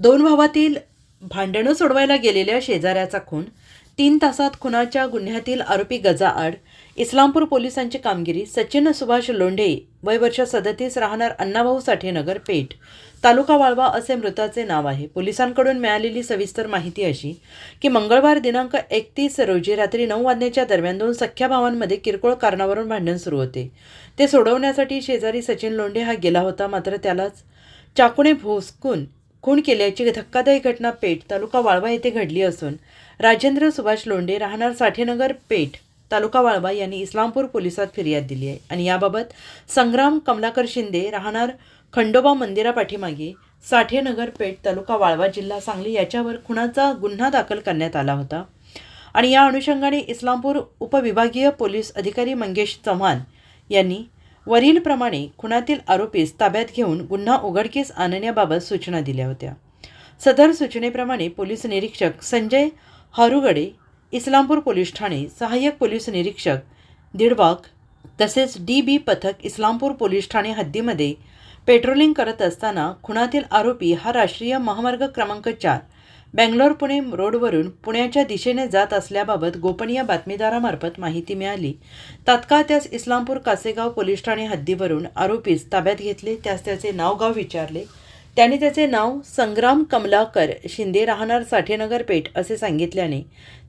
दोन भावातील भांडणं सोडवायला गेलेल्या शेजाऱ्याचा खून, 3 तासात खुनाच्या गुन्ह्यातील आरोपी गजाआड, इस्लामपूर पोलिसांची कामगिरी. सचिन सुभाष लोंढे, वय वर्ष 37, राहणार अण्णाभाऊ साठेनगर, पेठ, तालुका वाळवा असे मृताचे नाव आहे. पोलिसांकडून मिळालेली सविस्तर माहिती अशी की मंगळवार दिनांक 31 रोजी रात्री 9 वाजण्याच्या दरम्यान 2 सख्ख्या भावांमध्ये किरकोळ कारणावरून भांडण सुरू होते. ते सोडवण्यासाठी शेजारी सचिन लोंढे हा गेला होता, मात्र त्यालाच चाकूने भोसकून खून केल्याची धक्कादायक घटना पेठ, तालुका वाळवा येथे घडली असून राजेंद्र सुभाष लोंढे, राहणार साठेनगर, पेठ, तालुका वाळवा यांनी इस्लामपूर पोलिसात फिर्याद दिली आहे. आणि याबाबत संग्राम कमलाकर शिंदे, राहणार खंडोबा मंदिरापाठीमागे, साठेनगर, पेठ, तालुका वाळवा, जिल्हा सांगली याच्यावर खुनाचा गुन्हा दाखल करण्यात आला होता. आणि या अनुषंगाने इस्लामपूर उपविभागीय पोलीस अधिकारी मंगेश चव्हाण यांनी वरीलप्रमाणे खुनातील आरोपीस ताब्यात घेऊन गुन्हा उघडकीस आणण्याबाबत सूचना दिल्या होत्या. सदर सूचनेप्रमाणे पोलीस निरीक्षक संजय हारुगडे, इस्लामपूर पोलीस ठाणे, सहाय्यक पोलीस निरीक्षक दिडवाग तसेच DB पथक इस्लामपूर पोलीस ठाणे हद्दीमध्ये पेट्रोलिंग करत असताना खुनातील आरोपी हा राष्ट्रीय महामार्ग क्रमांक 4 बेंगलोर पुणे रोडवरून पुण्याच्या दिशेने जात असल्याबाबत गोपनीय बातमीदारामार्फत माहिती मिळाली. तात्काळ त्यास इस्लामपूर कासेगाव पोलीस ठाणे हद्दीवरून आरोपीस ताब्यात घेतले. त्यास त्याचे नाव-गाव विचारले. त्याने त्याचे नाव संग्राम कमलाकर शिंदे, राहणार साठेनगर, पेठ असे सांगितल्याने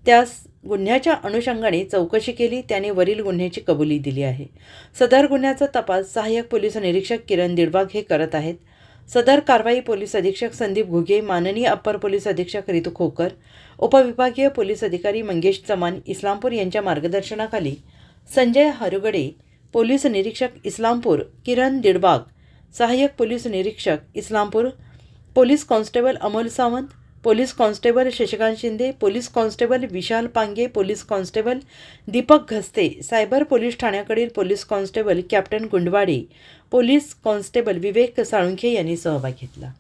त्यास गुन्ह्याच्या अनुषंगाने चौकशी केली. त्याने वरील गुन्ह्याची कबुली दिली आहे. सदर गुन्ह्याचा तपास सहाय्यक पोलीस निरीक्षक किरण दिडवाग हे करत आहेत. सदर कारवाई पोलीस अधीक्षक संदीप घुगे, माननीय अप्पर पोलीस अधीक्षक रितू खोकर, उपविभागीय पोलीस अधिकारी मंगेश चव्हाण, इस्लामपूर यांच्या मार्गदर्शनाखाली संजय हारुगडे, पोलीस निरीक्षक इस्लामपूर, किरण दिडवाग, सहाय्यक पोलीस निरीक्षक Islampur, police constable Amol Sawant, police constable Shashikant Shinde, police constable Vishal Pange, police constable Deepak Ghaste, cyber police ठाण्याकडील police constable captain Gundwade, police constable Vivek Salunkhe यांनी सहभाग घेतला.